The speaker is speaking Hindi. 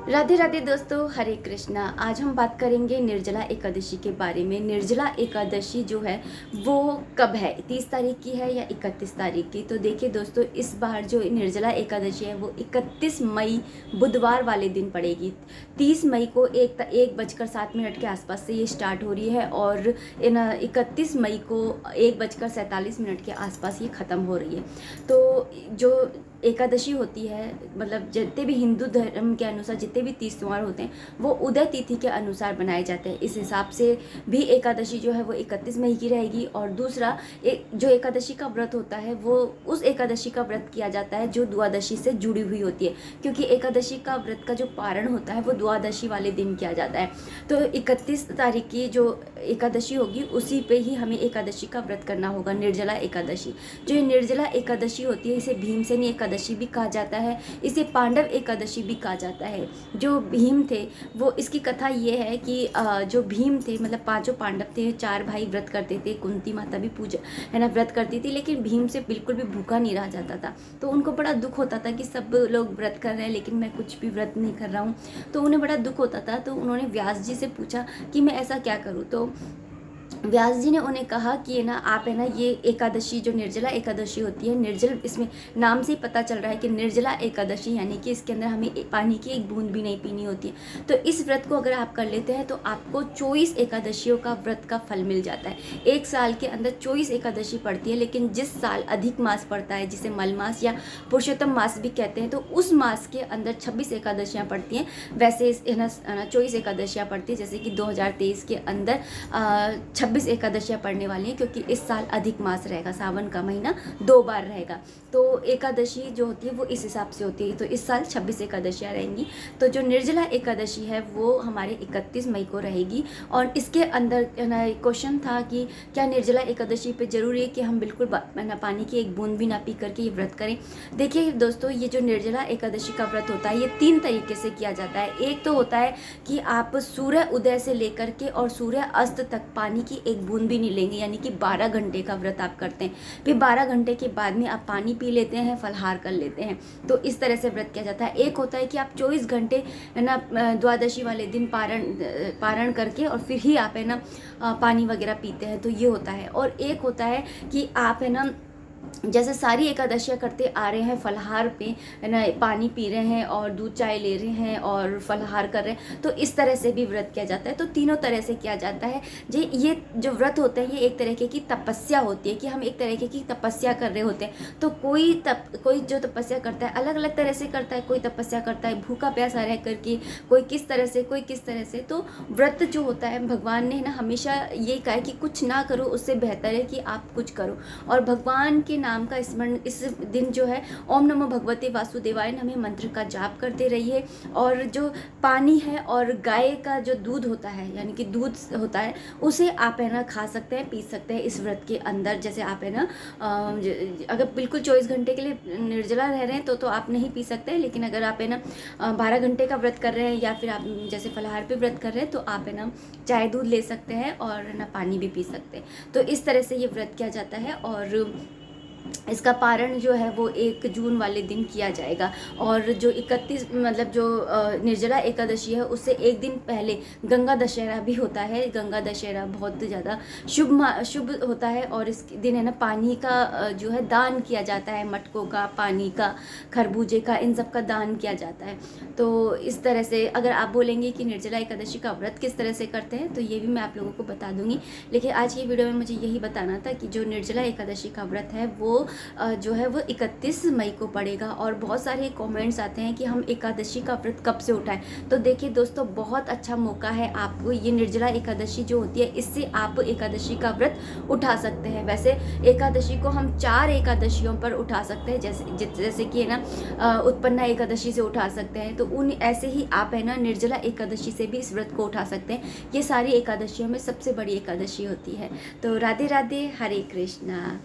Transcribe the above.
राधे राधे दोस्तों, हरे कृष्णा। आज हम बात करेंगे निर्जला एकादशी के बारे में। निर्जला एकादशी जो है वो कब है, 30 तारीख की है या 31 तारीख की। तो देखिए दोस्तों, इस बार जो निर्जला एकादशी है वो 31 मई बुधवार वाले दिन पड़ेगी। 30 मई को 1:07 के आसपास से ये स्टार्ट हो रही है और 31 मई को 1:47 के आसपास ये ख़त्म हो रही है। तो जो एकादशी होती है, मतलब जितने भी हिंदू धर्म के अनुसार जितने भी 30 त्यौहार होते हैं वो उदय तिथि के अनुसार बनाए जाते हैं। इस हिसाब से भी एकादशी जो है वो 31 मई की रहेगी। और दूसरा, जो एकादशी का व्रत होता है वो उस एकादशी का व्रत किया जाता है जो द्वादशी से जुड़ी हुई होती है, क्योंकि एकादशी का व्रत का जो पारण होता है वो द्वादशी वाले दिन किया जाता है। तो 31 तारीख की जो एकादशी होगी उसी पे ही हमें एकादशी का व्रत करना होगा, निर्जला एकादशी। जो ये निर्जला एकादशी होती है इसे भीमसेनी एकादशी भी कहा जाता है, इसे पांडव एकादशी भी कहा जाता है। जो भीम थे वो, इसकी कथा ये है कि जो भीम थे, मतलब 5 पांडव थे, 4 भाई व्रत करते थे, कुंती माता भी पूजा है ना व्रत करती थी, लेकिन भीम से बिल्कुल भी भूखा नहीं रहा जाता था। तो उनको बड़ा दुख होता था कि सब लोग व्रत कर रहे हैं लेकिन मैं कुछ भी व्रत नहीं कर रहा हूँ। तो उन्हें बड़ा दुख होता था। तो उन्होंने व्यास जी से पूछा कि मैं ऐसा क्या करूँ। तो व्यास जी ने उन्हें कहा कि ना आप है ना ये एकादशी जो निर्जला एकादशी होती है, निर्जल, इसमें नाम से ही पता चल रहा है कि निर्जला एकादशी, यानी कि इसके अंदर हमें पानी की एक बूंद भी नहीं पीनी होती है। तो इस व्रत को अगर आप कर लेते हैं तो आपको 24 एकादशियों का व्रत का फल मिल जाता है। एक साल के अंदर 24 एकादशी पड़ती है, लेकिन जिस साल अधिक मास पड़ता है, जिसे मल मास या पुरुषोत्तम मास भी कहते हैं, तो उस मास के अंदर 26 एकादशियाँ पड़ती हैं। वैसे है ना 24 एकादशियाँ पड़ती है, जैसे कि 2023 के अंदर 26 एकादशियाँ पड़ने वाली हैं, क्योंकि इस साल अधिक मास रहेगा, सावन का महीना 2 बार रहेगा। तो एकादशी जो होती है वो इस हिसाब से होती है। तो इस साल 26 एकादशियाँ रहेंगी। तो जो निर्जला एकादशी है वो हमारे 31 मई को रहेगी। और इसके अंदर क्वेश्चन था कि क्या निर्जला एकादशी पे ज़रूरी है कि हम बिल्कुल पानी की एक बूंद भी ना पी करके ये व्रत करें। देखिए दोस्तों, ये जो निर्जला एकादशी का व्रत होता है ये 3 तरीके से किया जाता है। एक तो होता है कि आप सूर्य उदय से लेकर के और सूर्य अस्त तक पानी की एक बूंद भी नहीं लेंगे, यानी कि 12 घंटे का व्रत आप करते हैं। फिर 12 घंटे के बाद में आप पानी पी लेते हैं, फलाहार कर लेते हैं। तो इस तरह से व्रत किया जाता है। एक होता है कि आप 24 घंटे है ना द्वादशी वाले दिन पारण करके और फिर ही आप है ना पानी वगैरह पीते हैं, तो ये होता है। और एक होता है कि आप है ना जैसे सारी एकादशियाँ करते आ रहे हैं, फलाहार पे है ना पानी पी रहे हैं और दूध चाय ले रहे हैं और फलाहार कर रहे हैं, तो इस तरह से भी व्रत किया जाता है। तो तीनों तरह से किया जाता है। जी, ये जो व्रत होते हैं ये एक तरीके की तपस्या होती है कि हम एक तरीके की तपस्या कर रहे होते हैं। तो कोई जो तपस्या करता है अलग अलग तरह से करता है। कोई तपस्या करता है भूखा प्यासा रह करके, कोई किस तरह से, कोई किस तरह से। तो व्रत जो होता है, भगवान ने ना हमेशा ये कहा है कि कुछ ना करो, उससे बेहतर है कि आप कुछ करो। और भगवान के नाम का स्मरण इस दिन जो है, ओम नमो भगवते वासुदेवाय नमः मंत्र का जाप करते रहिए। और जो पानी है और गाय का जो दूध होता है, यानी कि दूध होता है, उसे आप है ना खा सकते हैं, पी सकते हैं इस व्रत के अंदर। जैसे आप है ना अगर बिल्कुल 24 घंटे के लिए निर्जला रह रहे हैं तो आप नहीं पी सकते, लेकिन अगर आप है ना 12 घंटे का व्रत कर रहे हैं या फिर आप जैसे फलाहार पे व्रत कर रहे हैं तो आप है ना चाय दूध ले सकते हैं और है ना पानी भी पी सकते हैं। तो इस तरह से ये व्रत किया जाता है। और इसका पारण जो है वो 1 जून वाले दिन किया जाएगा। और जो 31 मतलब जो निर्जला एकादशी है उससे एक दिन पहले गंगा दशहरा भी होता है। गंगा दशहरा बहुत ज़्यादा शुभ होता है और इस दिन है ना पानी का जो है दान किया जाता है, मटकों का, पानी का, खरबूजे का, इन सब का दान किया जाता है। तो इस तरह से अगर आप बोलेंगे कि निर्जला एकादशी का व्रत किस तरह से करते हैं तो ये भी मैं आप लोगों को बता दूंगी। लेकिन आज की वीडियो में मुझे यही बताना था कि जो निर्जला एकादशी का व्रत है वो जो है वो 31 मई को पड़ेगा। और बहुत सारे कमेंट्स आते हैं कि हम एकादशी का व्रत कब से उठाएं। तो देखिए दोस्तों, बहुत अच्छा मौका है आपको, ये निर्जला एकादशी जो होती है इससे आप एकादशी का व्रत उठा सकते हैं। वैसे एकादशी को हम 4 एकादशियों पर उठा सकते हैं, जैसे कि है ना उत्पन्ना एकादशी से उठा सकते हैं। तो उन ऐसे ही आप है ना निर्जला एकादशी से भी इस व्रत को उठा सकते हैं। ये सारी एकादशियों में सबसे बड़ी एकादशी होती है। तो राधे राधे, हरे कृष्णा।